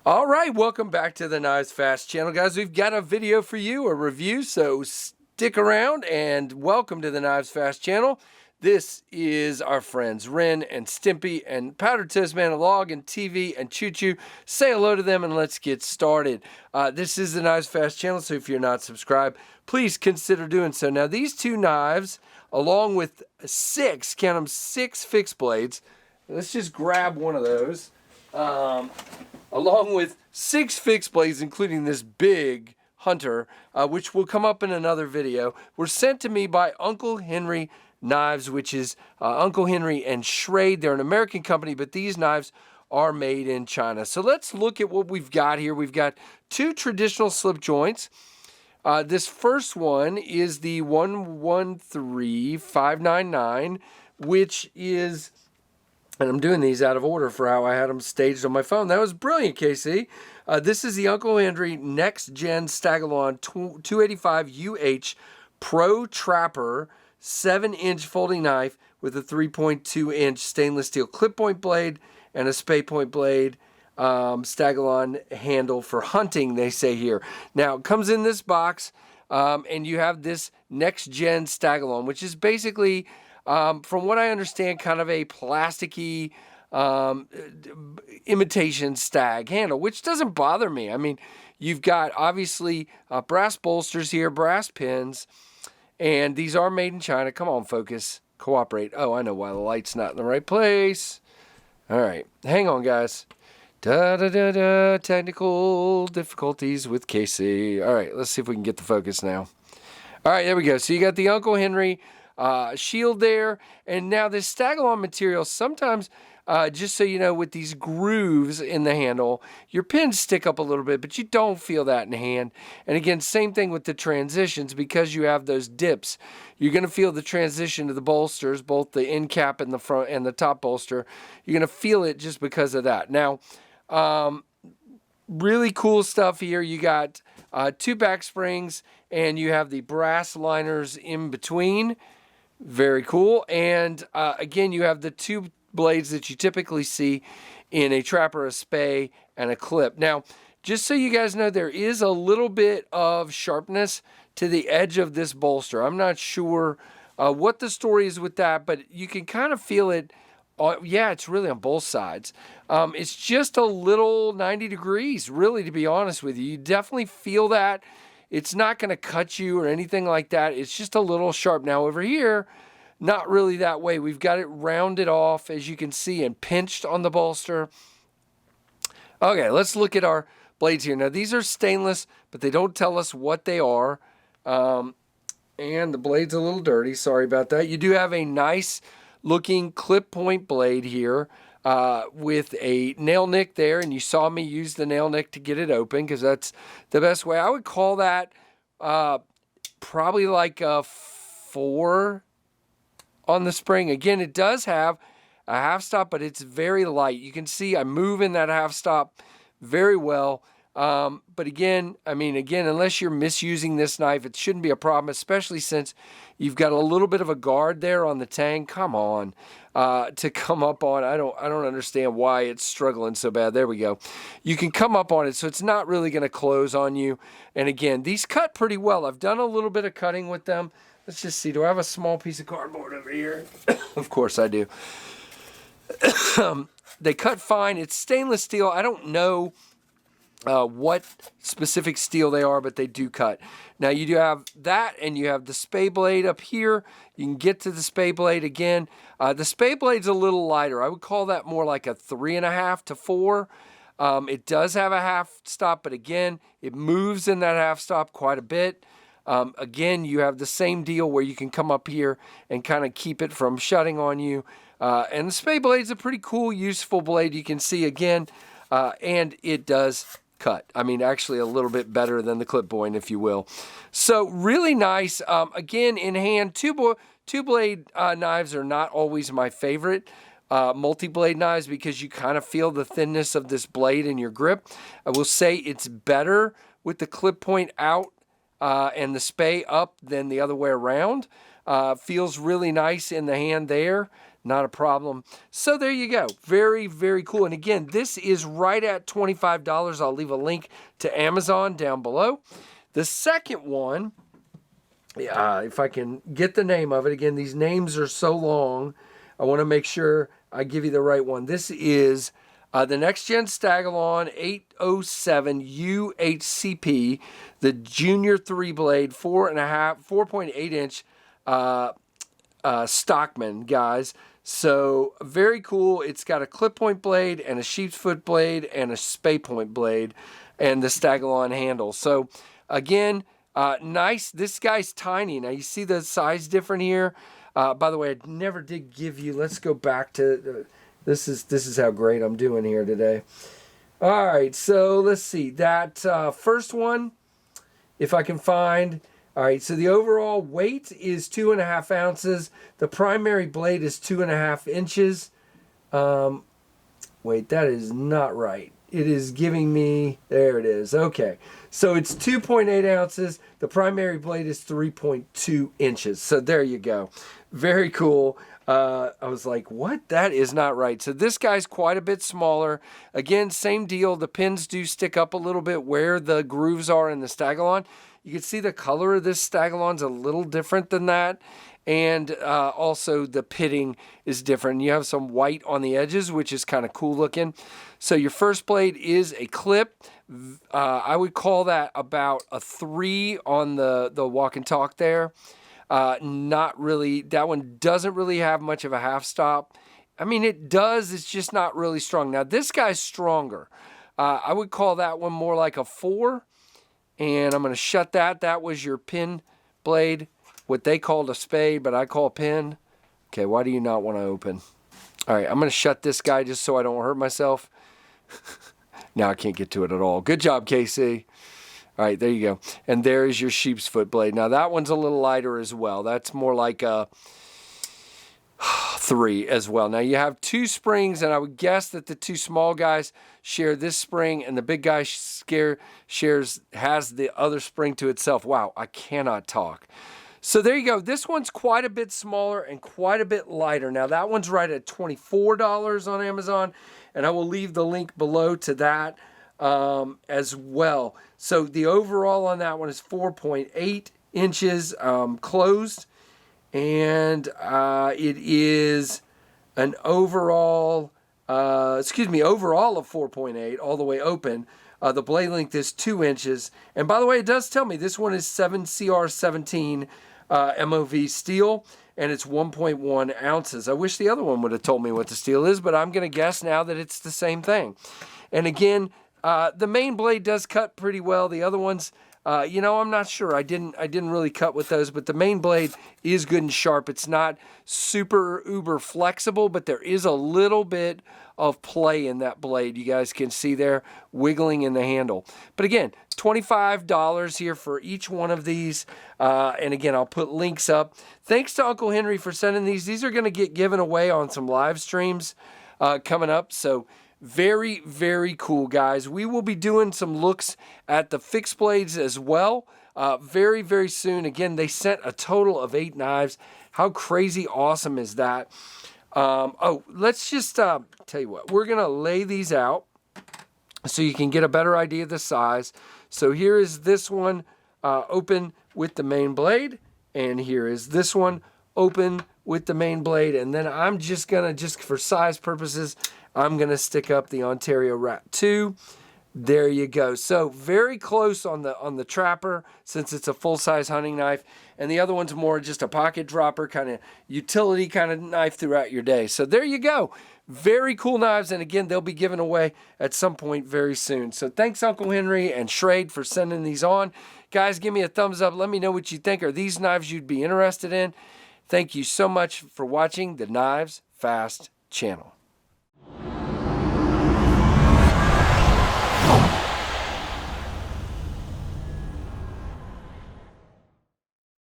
All right, welcome back to the KnivesFAST channel, guys. We've got a video for you, a review, so stick around and welcome to the KnivesFAST channel. This is our friends Ren and Stimpy and Powder Toast Man, Log and TV and Choo Choo. Say hello to them and let's get started. This is the KnivesFAST channel, so if you're not subscribed, please consider doing so. Now, these two knives, along with six, count them, 6 fixed blades. Let's just grab one of those. Along with 6 fixed blades, including this big Hunter, which will come up in another video, were sent to me by Uncle Henry Knives, which is Uncle Henry and Schrade. They're an American company, but these knives are made in China. So let's look at what we've got here. We've got 2 traditional slip joints. This first one is the 113599, which is... and I'm doing these out of order for how I had them staged on my phone. That was brilliant, KC. This is the Uncle Henry Next Gen Stagalon 285 UH Pro Trapper 7-inch folding knife with a 3.2-inch stainless steel clip point blade and a spay point blade. Stagalon handle for hunting, they say here. Now, it comes in this box, and you have this Next Gen Stagalon, which is basically... from what I understand, kind of a plasticky imitation stag handle, which doesn't bother me. I mean, you've got obviously brass bolsters here, brass pins, and these are made in China. Come on, focus, cooperate. Oh, I know why the light's not in the right place. All right, hang on, guys. Technical difficulties with KC. All right, let's see if we can get the focus now. All right, there we go. So you got the Uncle Henry shield there, and now this Stagalon material, sometimes, just so you know, with these grooves in the handle, your pins stick up a little bit, but you don't feel that in hand. And again, same thing with the transitions, because you have those dips, you're going to feel the transition to the bolsters, both the end cap and the front and the top bolster. You're going to feel it just because of that. Now, really cool stuff here. You got 2 back springs, and you have the brass liners in between. Very cool. And again, you have the 2 blades that you typically see in a trapper, a spay, and a clip. Now, just so you guys know, there is a little bit of sharpness to the edge of this bolster. I'm not sure what the story is with that, but you can kind of feel it. Yeah, it's really on both sides. It's just a little 90 degrees, really, to be honest with you. You definitely feel that. It's not going to cut you or anything like that. It's just a little sharp. Now over here, not really that way. We've got it rounded off, as you can see, and pinched on the bolster. Okay, let's look at our blades here. Now these are stainless, but they don't tell us what they are. And the blade's a little dirty. Sorry about that. You do have a nice looking clip point blade here. With a nail nick there, and you saw me use the nail nick to get it open, because that's the best way. I would call that probably like a 4 on the spring. Again, it does have a half stop, but it's very light. You can see I move in that half stop very well. But again, unless you're misusing this knife, it shouldn't be a problem, especially since you've got a little bit of a guard there on the tang. Come on, to come up on. I don't understand why it's struggling so bad. There we go. You can come up on it, so it's not really going to close on you. And again, these cut pretty well. I've done a little bit of cutting with them. Let's just see. Do I have a small piece of cardboard over here? Of course I do. They cut fine. It's stainless steel. I don't know what specific steel they are, but they do cut. Now you do have that, and you have the spay blade up here. You can get to the spay blade again. The spay blade's a little lighter. I would call that more like a 3.5 to 4. It does have a half stop, but again, it moves in that half stop quite a bit. Again, you have the same deal where you can come up here and kind of keep it from shutting on you. And the spay blade's a pretty cool, useful blade. You can see again, and it does cut. I mean, actually a little bit better than the clip point, if you will. So really nice. Again, in hand, two blade knives are not always my favorite multi-blade knives, because you kind of feel the thinness of this blade in your grip. I will say it's better with the clip point out and the spay up than the other way around. Feels really nice in the hand there. not a problem. So there you go. Very, very cool. And again, this is right at $25. I'll leave a link to Amazon down below. The second one, if I can get the name of it. Again, these names are so long. I want to make sure I give you the right one. This is the Next Gen Stagalon 807 UHCP, the Junior 3-blade, 4.8 inch Stockman, guys. So very cool. It's got a clip point blade and a sheep's foot blade and a spay point blade and the Stagalon handle. So again, nice. This guy's tiny. Now you see the size different here. By the way, I never did give you, let's go back to, this is how great I'm doing here today. All right, so let's see. That first one, if I can find. All right, so the overall weight is 2.5 ounces. The primary blade is 2.5 inches. Wait, that is not right. It is giving me, there it is. Okay, so it's 2.8 ounces. The primary blade is 3.2 inches. So there you go. Very cool. I was like, what? That is not right. So this guy's quite a bit smaller. Again, same deal. The pins do stick up a little bit where the grooves are in the Stagalon. You can see the color of this Stagalon's a little different than that. And also the pitting is different. You have some white on the edges, which is kind of cool looking. So your first blade is a clip. I would call that about a 3 on the walk and talk there. Not really, that one doesn't really have much of a half stop. I mean, it does, it's just not really strong. Now, this guy's stronger. I would call that one more like a 4. And I'm going to shut that. That was your pin blade, what they called a spade, but I call pin. Okay, why do you not want to open? All right, I'm going to shut this guy just so I don't hurt myself. Now I can't get to it at all. Good job, Casey. All right, there you go. And there is your sheep's foot blade. Now that one's a little lighter as well. That's more like a 3 as well. Now you have 2 springs, and I would guess that the 2 small guys share this spring, and the big guy has the other spring to itself. Wow, I cannot talk. So there you go. This one's quite a bit smaller and quite a bit lighter. Now that one's right at $24 on Amazon, and I will leave the link below to that as well. So the overall on that one is 4.8 inches closed, and it is an overall, overall of 4.8 all the way open. The blade length is 2 inches. And by the way, it does tell me this one is 7CR17 MOV steel, and it's 1.1 ounces. I wish the other one would have told me what the steel is, but I'm going to guess now that it's the same thing. And again, the main blade does cut pretty well. The other ones, I'm not sure. I didn't really cut with those, but the main blade is good and sharp. It's not super uber flexible, but there is a little bit of play in that blade. You guys can see there wiggling in the handle. But again, $25 here for each one of these. And again, I'll put links up. Thanks to Uncle Henry for sending these. These are going to get given away on some live streams coming up. So very, very cool, guys. We will be doing some looks at the fixed blades as well very, very soon. Again, they sent a total of 8 knives. How crazy awesome is that? Let's just tell you what. We're going to lay these out so you can get a better idea of the size. So here is this one open with the main blade, and here is this one open with the main blade. And then I'm just going to, for size purposes, I'm going to stick up the Ontario Rat 2. There you go. So very close on the trapper, since it's a full-size hunting knife. And the other one's more just a pocket dropper, kind of utility kind of knife throughout your day. So there you go. Very cool knives. And again, they'll be given away at some point very soon. So thanks, Uncle Henry and Schrade, for sending these on. Guys, give me a thumbs up. Let me know what you think. Are these knives you'd be interested in? Thank you so much for watching the Knives Fast channel.